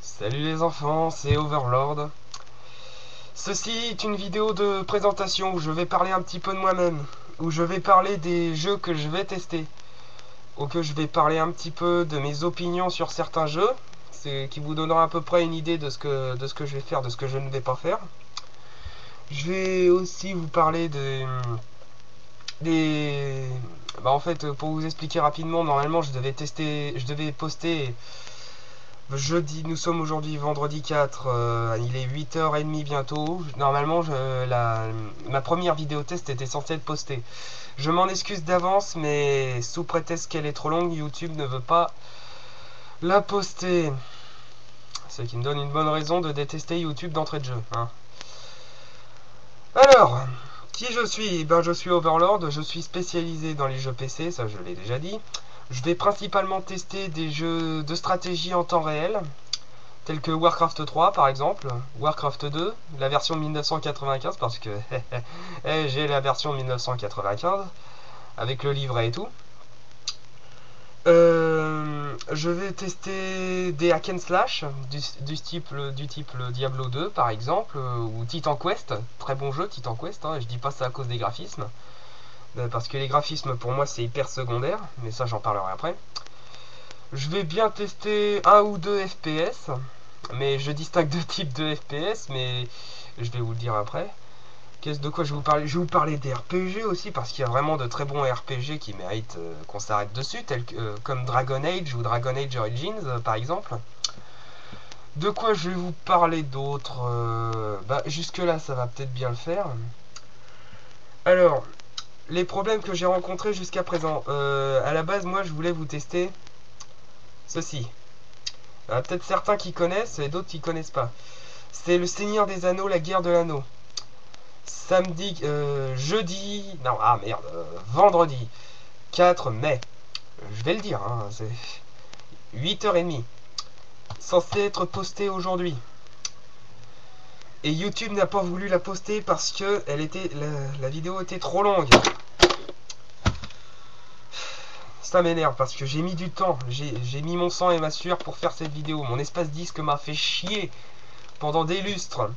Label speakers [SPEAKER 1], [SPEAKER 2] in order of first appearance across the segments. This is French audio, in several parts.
[SPEAKER 1] Salut les enfants, c'est Overlord. Ceci est une vidéo de présentation où je vais parler un petit peu de moi-même, où je vais parler des jeux que je vais tester, ou que je vais parler un petit peu de mes opinions sur certains jeux, c'est qui vous donnera à peu près une idée de ce que je vais faire, de ce que je ne vais pas faire. Je vais aussi vous parler des... Bah en fait, pour vous expliquer rapidement, normalement je devais poster jeudi. Nous sommes aujourd'hui vendredi 4, il est 8h30 bientôt. Normalement, ma première vidéo test était censée être postée. Je m'en excuse d'avance, mais sous prétexte qu'elle est trop longue, YouTube ne veut pas la poster. Ce qui me donne une bonne raison de détester YouTube d'entrée de jeu, hein. Alors, qui je suis? Ben, je suis Overlord, je suis spécialisé dans les jeux PC, ça je l'ai déjà dit. Je vais principalement tester des jeux de stratégie en temps réel, tels que Warcraft 3 par exemple, Warcraft 2, la version 1995 parce que j'ai la version 1995 avec le livret et tout. Je vais tester des hack and slash du type le Diablo 2 par exemple, ou Titan Quest, très bon jeu Titan Quest, hein, je dis pas ça à cause des graphismes, parce que les graphismes pour moi c'est hyper secondaire, mais ça j'en parlerai après. Je vais bien tester un ou deux FPS, mais je distingue deux types de FPS, mais je vais vous le dire après. De quoi je vais vous parler? Je vais vous parler des RPG aussi, parce qu'il y a vraiment de très bons RPG qui méritent qu'on s'arrête dessus, tels que, comme Dragon Age ou Dragon Age Origins, par exemple. De quoi je vais vous parler d'autres? Jusque là, ça va peut-être bien le faire. Alors, les problèmes que j'ai rencontrés jusqu'à présent. À la base, moi, je voulais vous tester ceci. Il y en a peut-être certains qui connaissent et d'autres qui connaissent pas. C'est le Seigneur des Anneaux, la guerre de l'anneau. Samedi, jeudi, non, ah merde, vendredi 4 mai. Je vais le dire, hein, c'est 8h30. Censé être posté aujourd'hui. Et YouTube n'a pas voulu la poster parce que la vidéo était trop longue. Ça m'énerve parce que j'ai mis du temps, j'ai mis mon sang et ma sueur pour faire cette vidéo. Mon espace disque m'a fait chier pendant des lustres.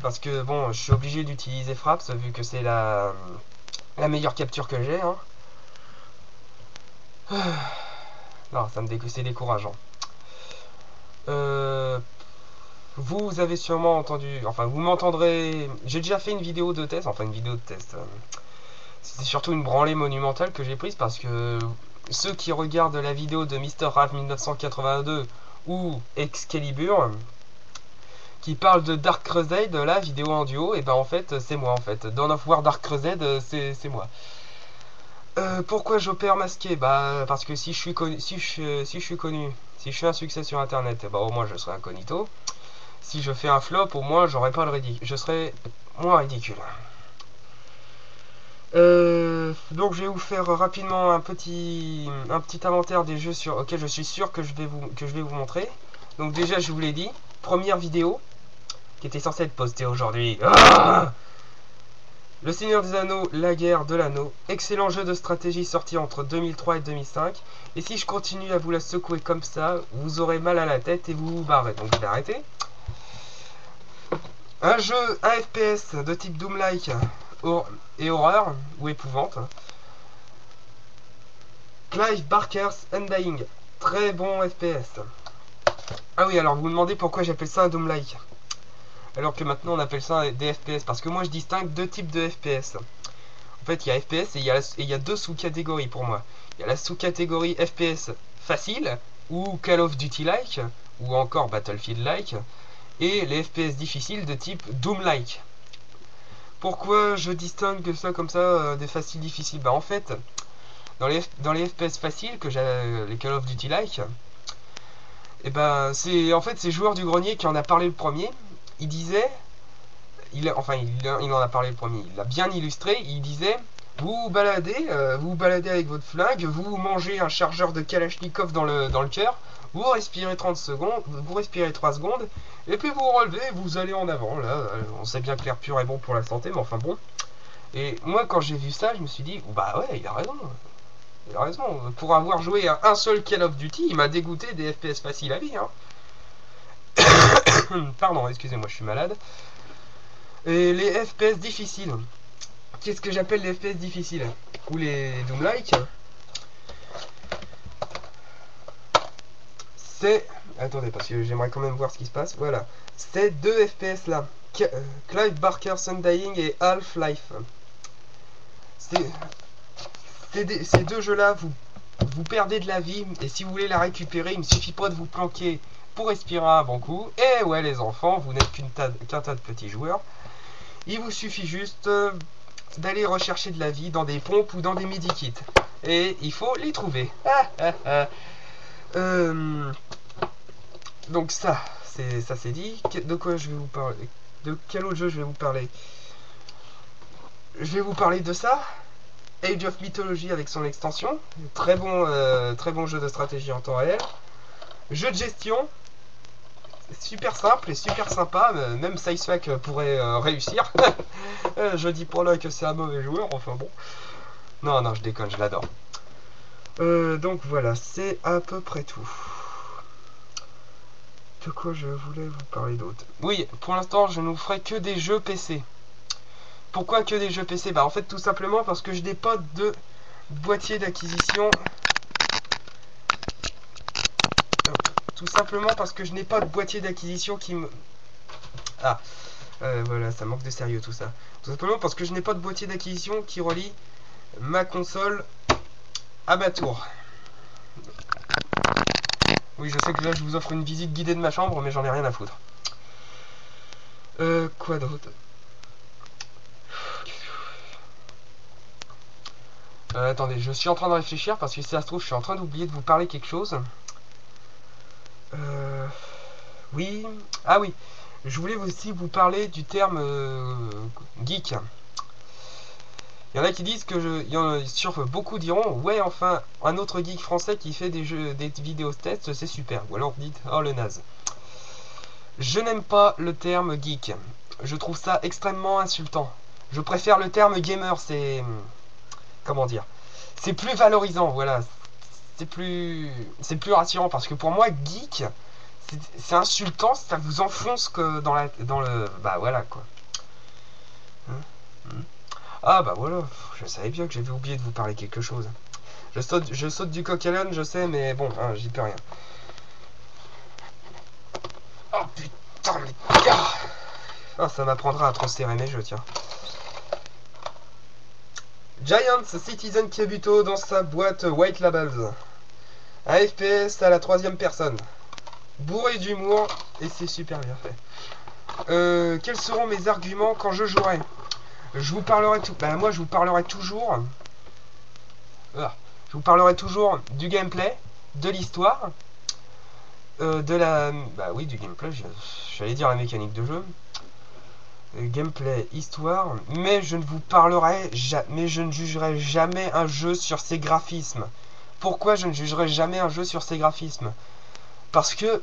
[SPEAKER 1] Parce que bon, je suis obligé d'utiliser Fraps vu que c'est la meilleure capture que j'ai, hein. Non, c'est décourageant. Vous avez sûrement entendu, enfin vous m'entendrez, j'ai déjà fait une vidéo de test, enfin une vidéo de test. C'était surtout une branlée monumentale que j'ai prise parce que ceux qui regardent la vidéo de Mr. Rave 1982 ou Excalibur, qui parle de Dark Crusade, la vidéo en duo, et ben en fait c'est moi en fait. Dawn of War Dark Crusade, c'est moi. Pourquoi j'opère masqué? Bah parce que si je suis connu, si je suis un succès sur internet, bah au moins je serai incognito. Si je fais un flop, au moins j'aurai pas le ridicule, je serai moins ridicule. Donc je vais vous faire rapidement un petit inventaire des jeux auxquels je suis sûr que je vais vous montrer. Donc déjà je vous l'ai dit, première vidéo qui était censée être postée aujourd'hui. Le Seigneur des Anneaux, la guerre de l'anneau. Excellent jeu de stratégie sorti entre 2003 et 2005. Et si je continue à vous la secouer comme ça, vous aurez mal à la tête et vous vous barrez. Donc je vais arrêter. Un jeu, un FPS de type Doom-like et horreur ou épouvante. Clive Barker's Undying. Très bon FPS. Ah oui, alors vous me demandez pourquoi j'appelle ça un Doom-like. Alors que maintenant on appelle ça des FPS. Parce que moi je distingue deux types de FPS. En fait, il y a FPS et il y a deux sous-catégories pour moi. Il y a la sous-catégorie FPS facile, ou Call of Duty-like, ou encore Battlefield-like, et les FPS difficiles de type Doom-like. Pourquoi je distingue ça comme ça des faciles difficiles? Bah en fait, dans les FPS faciles, les Call of Duty-like, et ben c'est Joueur du Grenier qui en a parlé le premier. Il disait, il en a parlé le premier, il l'a bien illustré, il disait: vous vous baladez avec votre flingue, vous mangez un chargeur de Kalachnikov dans le cœur, vous respirez 30 secondes, vous respirez 3 secondes, et puis vous relevez, vous allez en avant. Là, on sait bien que l'air pur est bon pour la santé, mais enfin bon. Et moi, quand j'ai vu ça, je me suis dit, bah ouais, il a raison. Il a raison. Pour avoir joué à un seul Call of Duty, il m'a dégoûté des FPS faciles à vie, hein. Pardon, excusez-moi, je suis malade. Et les FPS difficiles. Qu'est-ce que j'appelle les FPS difficiles? Ou les Doom-like? C'est... Attendez, parce que j'aimerais quand même voir ce qui se passe. Voilà. Ces deux FPS là. Clive Barker's Undying et Half-Life. Ces deux jeux là, vous perdez de la vie. Et si vous voulez la récupérer, il ne suffit pas de vous planquer pour respirer un bon coup. Et ouais, les enfants, vous n'êtes qu'un tas de petits joueurs. Il vous suffit juste d'aller rechercher de la vie dans des pompes ou dans des medikits. Et il faut les trouver. Donc ça c'est dit. De quoi je vais vous parler? De quel autre jeu je vais vous parler? Je vais vous parler de ça. Age of Mythology avec son extension. Très bon jeu de stratégie en temps réel. Jeu de gestion. Super simple et super sympa. Même Sicefac pourrait réussir. Je dis pas là que c'est un mauvais joueur. Enfin bon. Non, je déconne, je l'adore. Donc voilà, c'est à peu près tout. De quoi je voulais vous parler d'autre? Oui, pour l'instant, je ne vous ferai que des jeux PC. Pourquoi que des jeux PC? Bah en fait, tout simplement parce que je n'ai pas de boîtier d'acquisition. Tout simplement parce que je n'ai pas de boîtier d'acquisition qui me... Ah, voilà, ça manque de sérieux tout ça. Tout simplement parce que je n'ai pas de boîtier d'acquisition qui relie ma console à ma tour. Oui, je sais que là, je vous offre une visite guidée de ma chambre, mais j'en ai rien à foutre. Quoi d'autre? Attendez, je suis en train de réfléchir parce que si ça se trouve, je suis en train d'oublier de vous parler quelque chose. Oui. Ah oui. Je voulais aussi vous parler du terme geek. Il y en a qui disent que beaucoup diront ouais, enfin un autre geek français qui fait des vidéos tests, c'est super. Ou alors dites oh le naze. Je n'aime pas le terme geek. Je trouve ça extrêmement insultant. Je préfère le terme gamer. C'est comment dire? C'est plus valorisant. Voilà. C'est plus rassurant parce que pour moi geek c'est insultant. Ça vous enfonce que dans le bah voilà quoi. Ah bah voilà, je savais bien que j'avais oublié de vous parler quelque chose. Je saute du coq à l'âne, je sais, mais bon, hein, j'y peux rien. Oh putain, mais... Oh, ça m'apprendra à transférer mes jeux, tiens. Giants Citizen Kabuto dans sa boîte White Labels. Un FPS à la 3e personne. Bourré d'humour, et c'est super bien fait. Quels seront mes arguments quand je jouerai? Je vous parlerai tout. Bah moi je vous parlerai toujours. Je vous parlerai toujours du gameplay, de l'histoire, de la. Bah oui, du gameplay. J'allais dire la mécanique de jeu. Gameplay, histoire, mais je ne vous parlerai jamais. Je ne jugerai jamais un jeu sur ses graphismes. Pourquoi je ne jugerai jamais un jeu sur ses graphismes? Parce que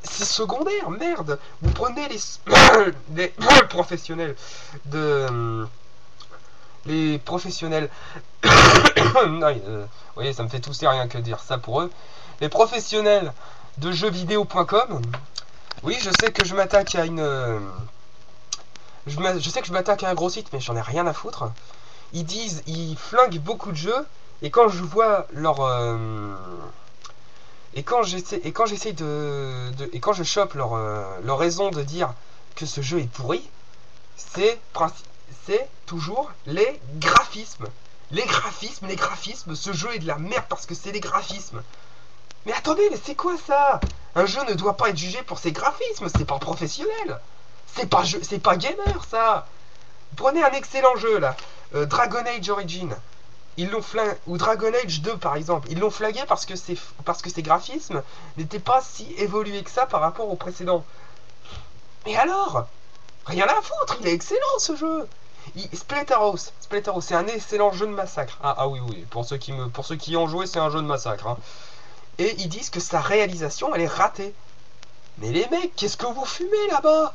[SPEAKER 1] c'est secondaire, merde. Vous prenez les professionnels de... Les professionnels... vous voyez, ça me fait tousser rien que dire ça pour eux. Les professionnels de jeuxvideo.com. Oui, je sais que je m'attaque à une... Je sais que je m'attaque à un gros site, mais j'en ai rien à foutre. Ils flinguent beaucoup de jeux, et quand je vois leur... Et quand j'essaie et quand je chope leur raison de dire que ce jeu est pourri, c'est toujours les graphismes. Les graphismes, ce jeu est de la merde parce que c'est les graphismes. Mais attendez, mais c'est quoi ça? Un jeu ne doit pas être jugé pour ses graphismes, c'est pas professionnel. C'est pas gamer ça. Prenez un excellent jeu là, Dragon Age Origin. Ils l'ont flingué, ou Dragon Age 2 par exemple, ils l'ont flagué parce que ces graphismes n'étaient pas si évolués que ça par rapport au précédent. Mais alors, rien à foutre, il est excellent ce jeu. Splatterhouse, c'est un excellent jeu de massacre. Ah oui, pour ceux qui y ont joué, c'est un jeu de massacre. Hein. Et ils disent que sa réalisation, elle est ratée. Mais les mecs, qu'est-ce que vous fumez là-bas?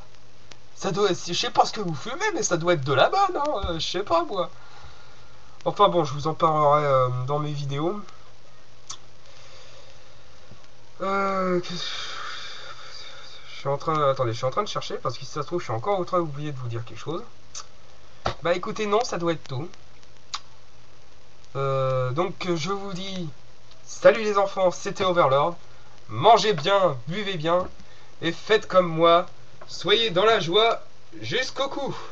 [SPEAKER 1] Ça doit, je sais pas ce que vous fumez, mais ça doit être de la bonne, hein. Je sais pas moi. Enfin bon, je vous en parlerai dans mes vidéos. Je suis en train... Attendez, je suis en train de chercher parce que si ça se trouve, je suis encore en train d'oublier de vous dire quelque chose. Bah écoutez, non, ça doit être tout. Donc je vous dis... Salut les enfants, c'était Overlord. Mangez bien, buvez bien. Et faites comme moi. Soyez dans la joie jusqu'au cou.